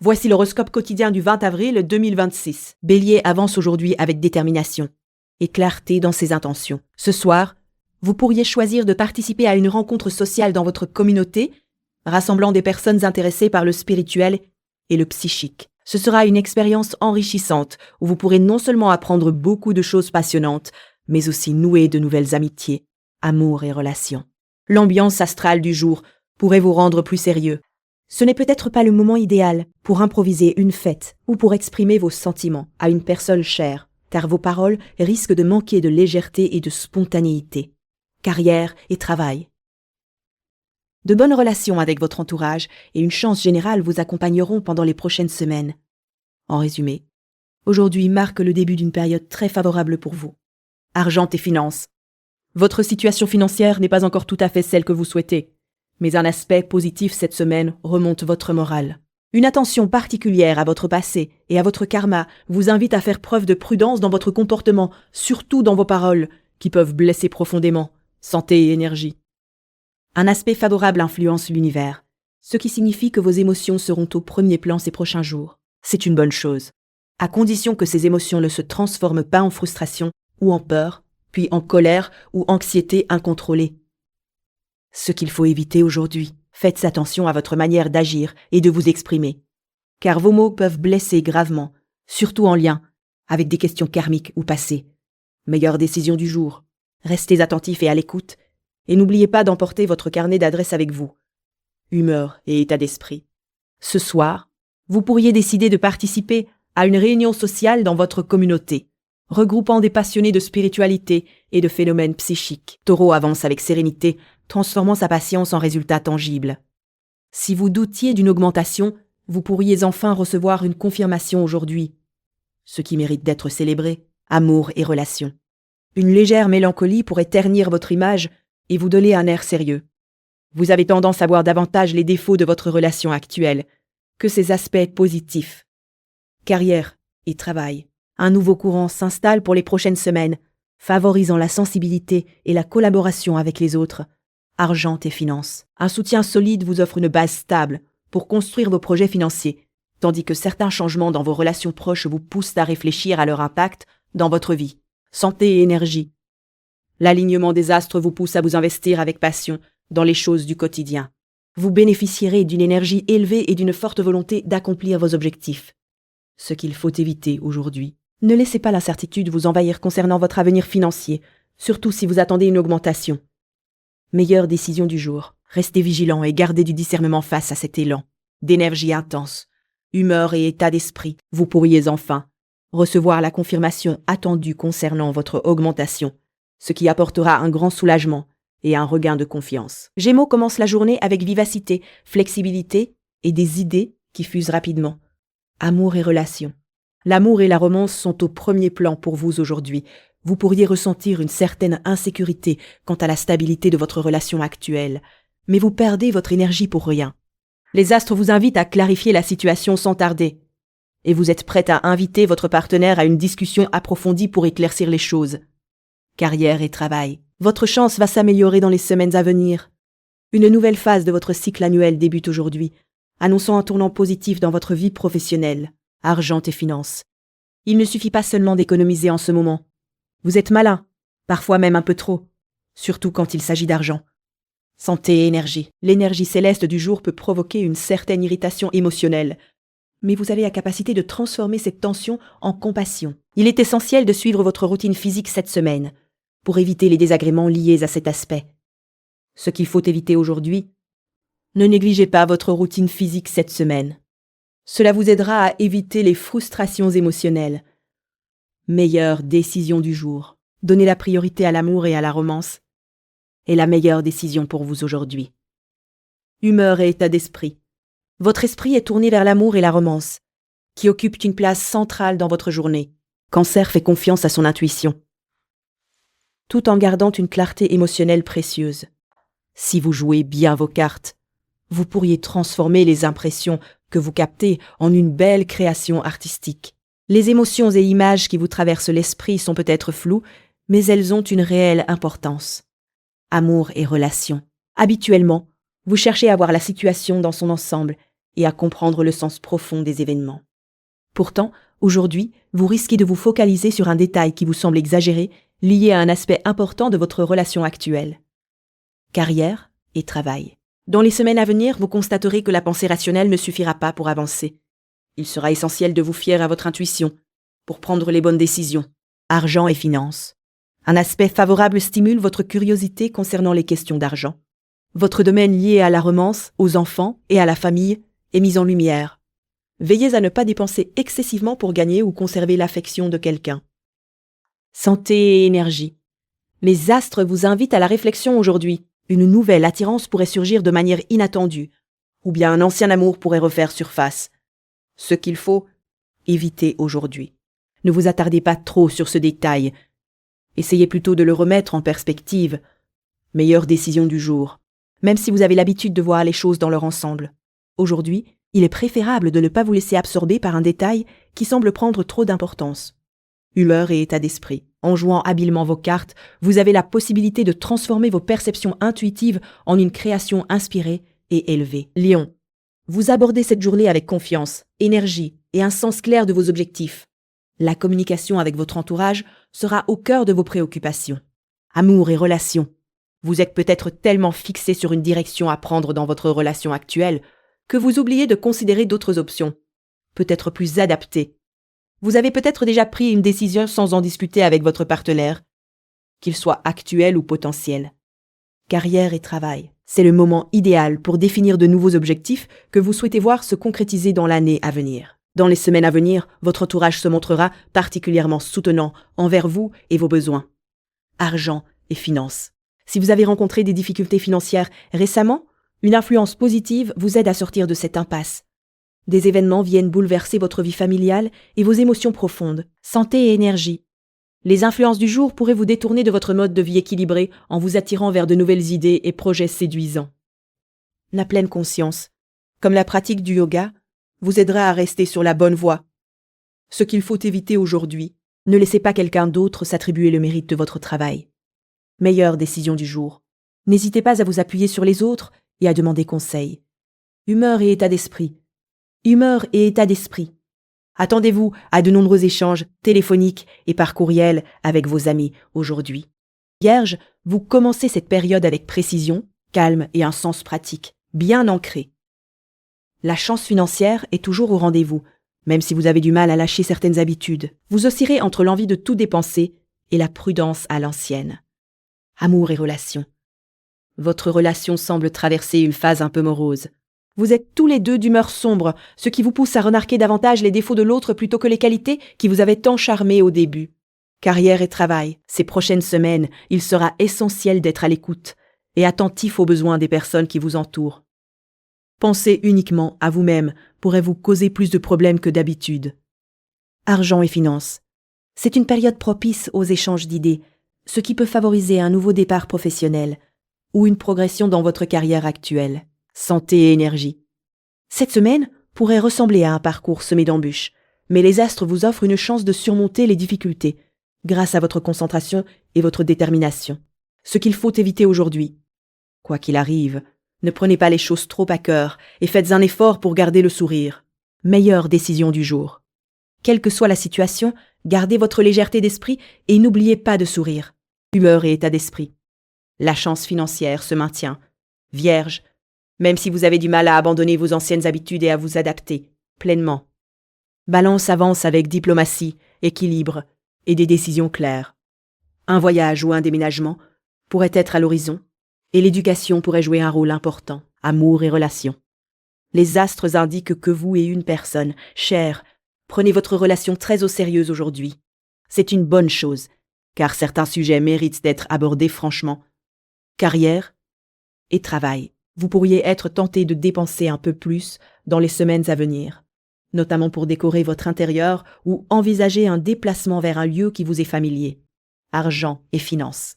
Voici l'horoscope quotidien du 20 avril 2026. Bélier avance aujourd'hui avec détermination et clarté dans ses intentions. Ce soir, vous pourriez choisir de participer à une rencontre sociale dans votre communauté, rassemblant des personnes intéressées par le spirituel et le psychique. Ce sera une expérience enrichissante où vous pourrez non seulement apprendre beaucoup de choses passionnantes, mais aussi nouer de nouvelles amitiés, amours et relations. L'ambiance astrale du jour pourrait vous rendre plus sérieux. Ce n'est peut-être pas le moment idéal pour improviser une fête ou pour exprimer vos sentiments à une personne chère, car vos paroles risquent de manquer de légèreté et de spontanéité. Carrière et travail. De bonnes relations avec votre entourage et une chance générale vous accompagneront pendant les prochaines semaines. En résumé, aujourd'hui marque le début d'une période très favorable pour vous. Argent et finances. Votre situation financière n'est pas encore tout à fait celle que vous souhaitez, mais un aspect positif cette semaine remonte votre morale. Une attention particulière à votre passé et à votre karma vous invite à faire preuve de prudence dans votre comportement, surtout dans vos paroles, qui peuvent blesser profondément. Santé et énergie. Un aspect favorable influence l'univers, ce qui signifie que vos émotions seront au premier plan ces prochains jours. C'est une bonne chose, à condition que ces émotions ne se transforment pas en frustration ou en peur, puis en colère ou anxiété incontrôlée. Ce qu'il faut éviter aujourd'hui, faites attention à votre manière d'agir et de vous exprimer, car vos mots peuvent blesser gravement, surtout en lien avec des questions karmiques ou passées. Meilleure décision du jour, restez attentif et à l'écoute, et n'oubliez pas d'emporter votre carnet d'adresses avec vous. Humeur et état d'esprit. Ce soir, vous pourriez décider de participer à une réunion sociale dans votre communauté, regroupant des passionnés de spiritualité et de phénomènes psychiques. Taureau avance avec sérénité, transformant sa patience en résultats tangibles. Si vous doutiez d'une augmentation, vous pourriez enfin recevoir une confirmation aujourd'hui, ce qui mérite d'être célébré, amour et relations. Une légère mélancolie pourrait ternir votre image et vous donner un air sérieux. Vous avez tendance à voir davantage les défauts de votre relation actuelle que ses aspects positifs. Carrière et travail. Un nouveau courant s'installe pour les prochaines semaines, favorisant la sensibilité et la collaboration avec les autres. Argent et finances. Un soutien solide vous offre une base stable pour construire vos projets financiers, tandis que certains changements dans vos relations proches vous poussent à réfléchir à leur impact dans votre vie. Santé et énergie. L'alignement des astres vous pousse à vous investir avec passion dans les choses du quotidien. Vous bénéficierez d'une énergie élevée et d'une forte volonté d'accomplir vos objectifs. Ce qu'il faut éviter aujourd'hui. Ne laissez pas l'incertitude vous envahir concernant votre avenir financier, surtout si vous attendez une augmentation. Meilleure décision du jour. Restez vigilant et gardez du discernement face à cet élan d'énergie intense, humeur et état d'esprit. Vous pourriez enfin recevoir la confirmation attendue concernant votre augmentation, ce qui apportera un grand soulagement et un regain de confiance. Gémeaux commence la journée avec vivacité, flexibilité et des idées qui fusent rapidement. Amour et relations. L'amour et la romance sont au premier plan pour vous aujourd'hui. Vous pourriez ressentir une certaine insécurité quant à la stabilité de votre relation actuelle, mais vous perdez votre énergie pour rien. Les astres vous invitent à clarifier la situation sans tarder, et vous êtes prête à inviter votre partenaire à une discussion approfondie pour éclaircir les choses. Carrière et travail. Votre chance va s'améliorer dans les semaines à venir. Une nouvelle phase de votre cycle annuel débute aujourd'hui, annonçant un tournant positif dans votre vie professionnelle, argent et finances. Il ne suffit pas seulement d'économiser en ce moment. Vous êtes malin, parfois même un peu trop, surtout quand il s'agit d'argent. Santé et énergie. L'énergie céleste du jour peut provoquer une certaine irritation émotionnelle, mais vous avez la capacité de transformer cette tension en compassion. Il est essentiel de suivre votre routine physique cette semaine, pour éviter les désagréments liés à cet aspect. Ce qu'il faut éviter aujourd'hui, ne négligez pas votre routine physique cette semaine. Cela vous aidera à éviter les frustrations émotionnelles. Meilleure décision du jour. Donnez la priorité à l'amour et à la romance est la meilleure décision pour vous aujourd'hui. Humeur et état d'esprit. Votre esprit est tourné vers l'amour et la romance, qui occupent une place centrale dans votre journée. Cancer fait confiance à son intuition, tout en gardant une clarté émotionnelle précieuse. Si vous jouez bien vos cartes, vous pourriez transformer les impressions que vous captez en une belle création artistique. Les émotions et images qui vous traversent l'esprit sont peut-être floues, mais elles ont une réelle importance. Amour et relations. Habituellement, vous cherchez à voir la situation dans son ensemble et à comprendre le sens profond des événements. Pourtant, aujourd'hui, vous risquez de vous focaliser sur un détail qui vous semble exagéré, lié à un aspect important de votre relation actuelle. Carrière et travail. Dans les semaines à venir, vous constaterez que la pensée rationnelle ne suffira pas pour avancer. Il sera essentiel de vous fier à votre intuition pour prendre les bonnes décisions. Argent et finances. Un aspect favorable stimule votre curiosité concernant les questions d'argent. Votre domaine lié à la romance, aux enfants et à la famille est mis en lumière. Veillez à ne pas dépenser excessivement pour gagner ou conserver l'affection de quelqu'un. Santé et énergie. Les astres vous invitent à la réflexion aujourd'hui. Une nouvelle attirance pourrait surgir de manière inattendue, ou bien un ancien amour pourrait refaire surface. Ce qu'il faut éviter aujourd'hui. Ne vous attardez pas trop sur ce détail. Essayez plutôt de le remettre en perspective. Meilleure décision du jour, même si vous avez l'habitude de voir les choses dans leur ensemble. Aujourd'hui, il est préférable de ne pas vous laisser absorber par un détail qui semble prendre trop d'importance. Humeur et état d'esprit. En jouant habilement vos cartes, vous avez la possibilité de transformer vos perceptions intuitives en une création inspirée et élevée. Lion. Vous abordez cette journée avec confiance, énergie et un sens clair de vos objectifs. La communication avec votre entourage sera au cœur de vos préoccupations. Amour et relations. Vous êtes peut-être tellement fixé sur une direction à prendre dans votre relation actuelle que vous oubliez de considérer d'autres options, peut-être plus adaptées. Vous avez peut-être déjà pris une décision sans en discuter avec votre partenaire, qu'il soit actuel ou potentiel. Carrière et travail. C'est le moment idéal pour définir de nouveaux objectifs que vous souhaitez voir se concrétiser dans l'année à venir. Dans les semaines à venir, votre entourage se montrera particulièrement soutenant envers vous et vos besoins. Argent et finances. Si vous avez rencontré des difficultés financières récemment, une influence positive vous aide à sortir de cette impasse. Des événements viennent bouleverser votre vie familiale et vos émotions profondes. Santé et énergie. Les influences du jour pourraient vous détourner de votre mode de vie équilibré en vous attirant vers de nouvelles idées et projets séduisants. La pleine conscience, comme la pratique du yoga, vous aidera à rester sur la bonne voie. Ce qu'il faut éviter aujourd'hui, ne laissez pas quelqu'un d'autre s'attribuer le mérite de votre travail. Meilleure décision du jour. N'hésitez pas à vous appuyer sur les autres et à demander conseil. Humeur et état d'esprit. Humeur et état d'esprit. Attendez-vous à de nombreux échanges téléphoniques et par courriel avec vos amis aujourd'hui. Vierge, vous commencez cette période avec précision, calme et un sens pratique, bien ancré. La chance financière est toujours au rendez-vous, même si vous avez du mal à lâcher certaines habitudes. Vous oscillerez entre l'envie de tout dépenser et la prudence à l'ancienne. Amour et relations. Votre relation semble traverser une phase un peu morose. Vous êtes tous les deux d'humeur sombre, ce qui vous pousse à remarquer davantage les défauts de l'autre plutôt que les qualités qui vous avaient tant charmé au début. Carrière et travail. Ces prochaines semaines, il sera essentiel d'être à l'écoute et attentif aux besoins des personnes qui vous entourent. Penser uniquement à vous-même pourrait vous causer plus de problèmes que d'habitude. Argent et finances. C'est une période propice aux échanges d'idées, ce qui peut favoriser un nouveau départ professionnel ou une progression dans votre carrière actuelle. Santé et énergie. Cette semaine pourrait ressembler à un parcours semé d'embûches, mais les astres vous offrent une chance de surmonter les difficultés grâce à votre concentration et votre détermination. Ce qu'il faut éviter aujourd'hui. Quoi qu'il arrive, ne prenez pas les choses trop à cœur et faites un effort pour garder le sourire. Meilleure décision du jour. Quelle que soit la situation, gardez votre légèreté d'esprit et n'oubliez pas de sourire. Humeur et état d'esprit. La chance financière se maintient. Vierge, même si vous avez du mal à abandonner vos anciennes habitudes et à vous adapter pleinement. Balance avance avec diplomatie, équilibre et des décisions claires. Un voyage ou un déménagement pourrait être à l'horizon et l'éducation pourrait jouer un rôle important, amour et relations. Les astres indiquent que vous et une personne, chère, prenez votre relation très au sérieux aujourd'hui. C'est une bonne chose, car certains sujets méritent d'être abordés franchement. Carrière et travail. Vous pourriez être tenté de dépenser un peu plus dans les semaines à venir, notamment pour décorer votre intérieur ou envisager un déplacement vers un lieu qui vous est familier. Argent et finances.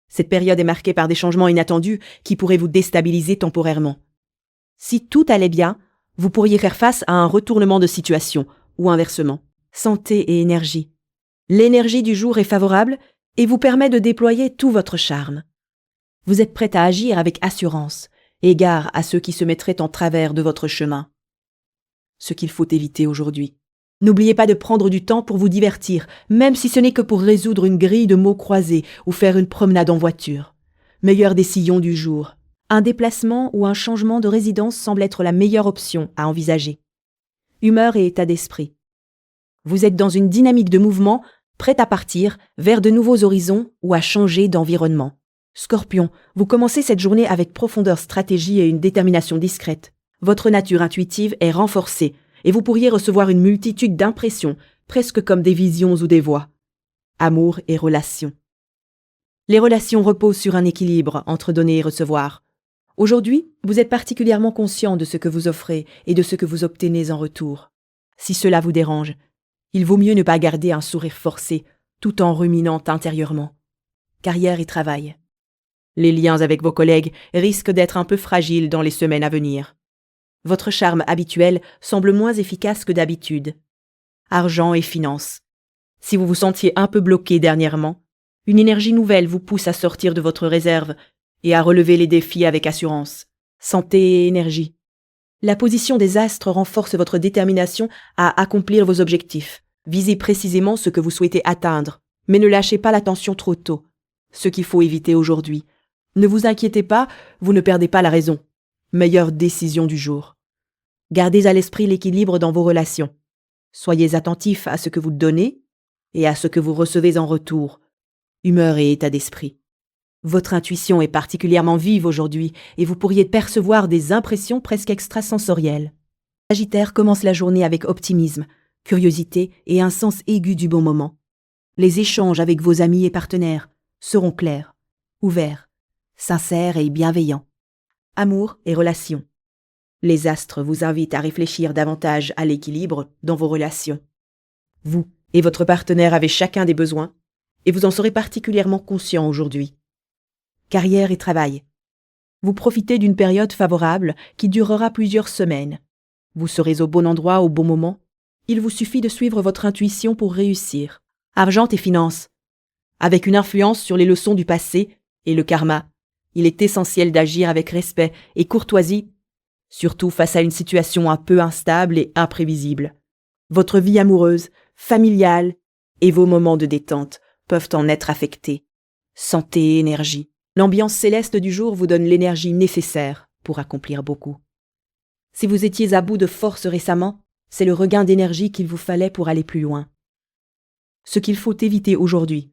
Cette période est marquée par des changements inattendus qui pourraient vous déstabiliser temporairement. Si tout allait bien, vous pourriez faire face à un retournement de situation ou inversement. Santé et énergie. L'énergie du jour est favorable et vous permet de déployer tout votre charme. Vous êtes prête à agir avec assurance, égard à ceux qui se mettraient en travers de votre chemin. ce qu'il faut éviter aujourd'hui. N'oubliez pas de prendre du temps pour vous divertir, même si ce n'est que pour résoudre une grille de mots croisés ou faire une promenade en voiture. Meilleure décision du jour. Un déplacement ou un changement de résidence semble être la meilleure option à envisager. Humeur et état d'esprit. Vous êtes dans une dynamique de mouvement, prête à partir vers de nouveaux horizons ou à changer d'environnement. Scorpion, vous commencez cette journée avec profondeur, stratégie et une détermination discrète. Votre nature intuitive est renforcée et vous pourriez recevoir une multitude d'impressions, presque comme des visions ou des voix. Amour et relations. Les relations reposent sur un équilibre entre donner et recevoir. Aujourd'hui, vous êtes particulièrement conscient de ce que vous offrez et de ce que vous obtenez en retour. Si cela vous dérange, il vaut mieux ne pas garder un sourire forcé tout en ruminant intérieurement. Carrière et travail. Les liens avec vos collègues risquent d'être un peu fragiles dans les semaines à venir. Votre charme habituel semble moins efficace que d'habitude. Argent et finances. Si vous vous sentiez un peu bloqué dernièrement, une énergie nouvelle vous pousse à sortir de votre réserve et à relever les défis avec assurance. Santé et énergie. La position des astres renforce votre détermination à accomplir vos objectifs. Visez précisément ce que vous souhaitez atteindre, mais ne lâchez pas l'attention trop tôt. Ce qu'il faut éviter aujourd'hui. Ne vous inquiétez pas, vous ne perdez pas la raison. Meilleure décision du jour. Gardez à l'esprit l'équilibre dans vos relations. Soyez attentif à ce que vous donnez et à ce que vous recevez en retour. Humeur et état d'esprit. Votre intuition est particulièrement vive aujourd'hui et vous pourriez percevoir des impressions presque extrasensorielles. Sagittaire commence la journée avec optimisme, curiosité et un sens aigu du bon moment. Les échanges avec vos amis et partenaires seront clairs, ouverts, sincères et bienveillants. Amour et relations. Les astres vous invitent à réfléchir davantage à l'équilibre dans vos relations. Vous et votre partenaire avez chacun des besoins et vous en serez particulièrement conscient aujourd'hui. Carrière et travail. Vous profitez d'une période favorable qui durera plusieurs semaines. Vous serez au bon endroit au bon moment. Il vous suffit de suivre votre intuition pour réussir. Argent et finances. Avec une influence sur les leçons du passé et le karma, il est essentiel d'agir avec respect et courtoisie, surtout face à une situation un peu instable et imprévisible. Votre vie amoureuse, familiale et vos moments de détente peuvent en être affectés. Santé et énergie. L'ambiance céleste du jour vous donne l'énergie nécessaire pour accomplir beaucoup. Si vous étiez à bout de force récemment, c'est le regain d'énergie qu'il vous fallait pour aller plus loin. Ce qu'il faut éviter aujourd'hui.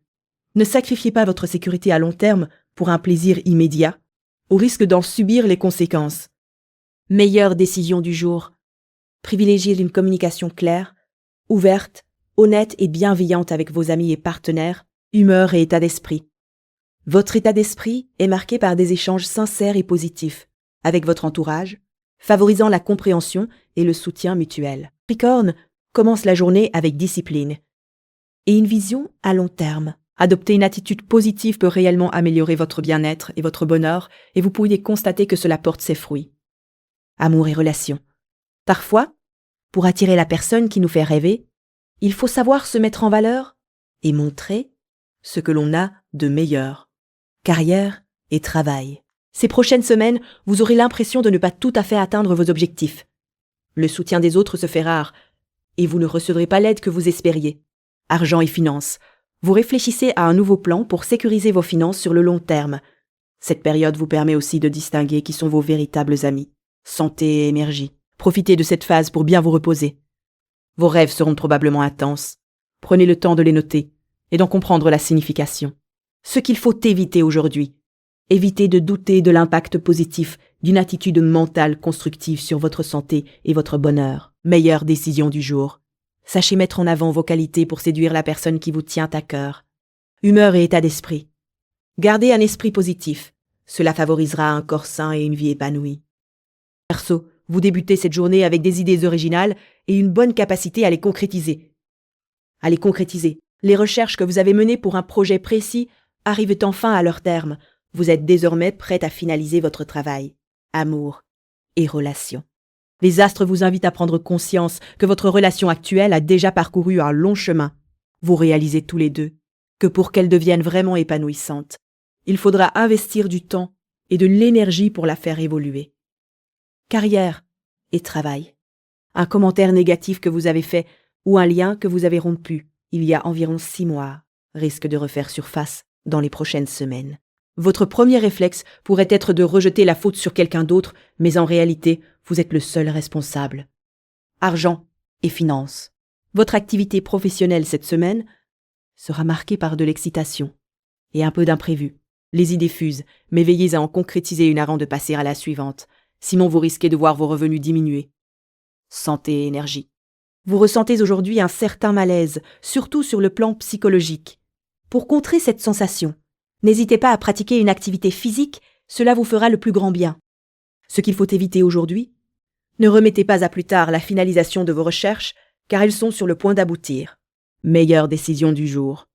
Ne sacrifiez pas votre sécurité à long terme pour un plaisir immédiat, au risque d'en subir les conséquences. Meilleure décision du jour. Privilégiez une communication claire, ouverte, honnête et bienveillante avec vos amis et partenaires, humeur et état d'esprit. Votre état d'esprit est marqué par des échanges sincères et positifs avec votre entourage, favorisant la compréhension et le soutien mutuel. Capricorne commence la journée avec discipline et une vision à long terme. Adopter une attitude positive peut réellement améliorer votre bien-être et votre bonheur et vous pourriez constater que cela porte ses fruits. Amour et relations. Parfois, pour attirer la personne qui nous fait rêver, il faut savoir se mettre en valeur et montrer ce que l'on a de meilleur. Carrière et travail. Ces prochaines semaines, vous aurez l'impression de ne pas tout à fait atteindre vos objectifs. Le soutien des autres se fait rare et vous ne recevrez pas l'aide que vous espériez. Argent et finances. Vous réfléchissez à un nouveau plan pour sécuriser vos finances sur le long terme. Cette période vous permet aussi de distinguer qui sont vos véritables amis. Santé et énergie. Profitez de cette phase pour bien vous reposer. Vos rêves seront probablement intenses. Prenez le temps de les noter et d'en comprendre la signification. Ce qu'il faut éviter aujourd'hui. Évitez de douter de l'impact positif d'une attitude mentale constructive sur votre santé et votre bonheur. Meilleure décision du jour. Sachez mettre en avant vos qualités pour séduire la personne qui vous tient à cœur. Humeur et état d'esprit. Gardez un esprit positif. Cela favorisera un corps sain et une vie épanouie. Verseau, vous débutez cette journée avec des idées originales et une bonne capacité à les concrétiser. Les recherches que vous avez menées pour un projet précis arrivent enfin à leur terme. Vous êtes désormais prête à finaliser votre travail. Amour et relations. Les astres vous invitent à prendre conscience que votre relation actuelle a déjà parcouru un long chemin. Vous réalisez tous les deux que pour qu'elle devienne vraiment épanouissante, il faudra investir du temps et de l'énergie pour la faire évoluer. Carrière et travail. un commentaire négatif que vous avez fait ou un lien que vous avez rompu il y a environ 6 mois risque de refaire surface dans les prochaines semaines. Votre premier réflexe pourrait être de rejeter la faute sur quelqu'un d'autre, mais en réalité, vous êtes le seul responsable. Argent et finances. Votre activité professionnelle cette semaine sera marquée par de l'excitation et un peu d'imprévu. Les idées fusent, mais veillez à en concrétiser une avant de passer à la suivante. Sinon, vous risquez de voir vos revenus diminuer. Santé et énergie. Vous ressentez aujourd'hui un certain malaise, surtout sur le plan psychologique. Pour contrer cette sensation, n'hésitez pas à pratiquer une activité physique, cela vous fera le plus grand bien. Ce qu'il faut éviter aujourd'hui, ne remettez pas à plus tard la finalisation de vos recherches, car elles sont sur le point d'aboutir. Meilleure décision du jour.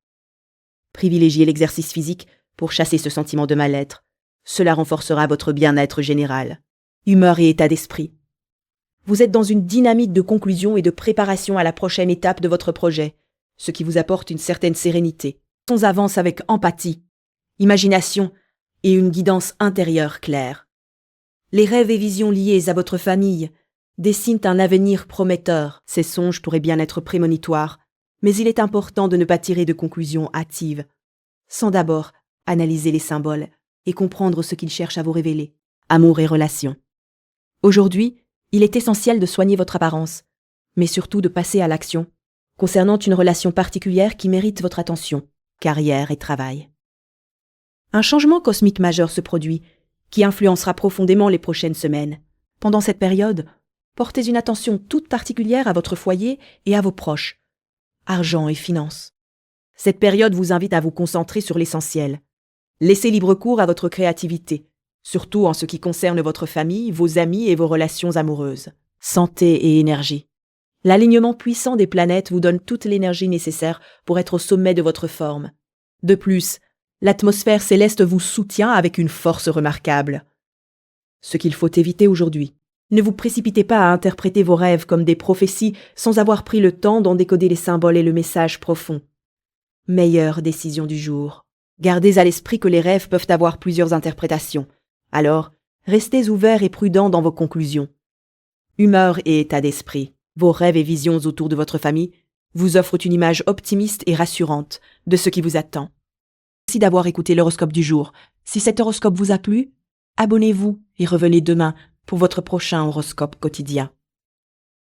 Privilégiez l'exercice physique pour chasser ce sentiment de mal-être. Cela renforcera votre bien-être général. Humeur et état d'esprit. Vous êtes dans une dynamique de conclusion et de préparation à la prochaine étape de votre projet, ce qui vous apporte une certaine sérénité. On avance avec empathie, imagination et une guidance intérieure claire. Les rêves et visions liés à votre famille dessinent un avenir prometteur. Ces songes pourraient bien être prémonitoires, mais il est important de ne pas tirer de conclusions hâtives, sans d'abord analyser les symboles et comprendre ce qu'ils cherchent à vous révéler. Amour et relations. Aujourd'hui, il est essentiel de soigner votre apparence, mais surtout de passer à l'action, concernant une relation particulière qui mérite votre attention, carrière et travail. Un changement cosmique majeur se produit, qui influencera profondément les prochaines semaines. Pendant cette période, portez une attention toute particulière à votre foyer et à vos proches. Argent et finances. Cette période vous invite à vous concentrer sur l'essentiel. Laissez libre cours à votre créativité, surtout en ce qui concerne votre famille, vos amis et vos relations amoureuses. Santé et énergie. L'alignement puissant des planètes vous donne toute l'énergie nécessaire pour être au sommet de votre forme. De plus, l'atmosphère céleste vous soutient avec une force remarquable. Ce qu'il faut éviter aujourd'hui. Ne vous précipitez pas à interpréter vos rêves comme des prophéties sans avoir pris le temps d'en décoder les symboles et le message profond. Meilleure décision du jour. Gardez à l'esprit que les rêves peuvent avoir plusieurs interprétations. Alors, restez ouverts et prudents dans vos conclusions. Humeur et état d'esprit. Vos rêves et visions autour de votre famille vous offrent une image optimiste et rassurante de ce qui vous attend. Merci d'avoir écouté l'horoscope du jour. Si cet horoscope vous a plu, abonnez-vous et revenez demain pour votre prochain horoscope quotidien.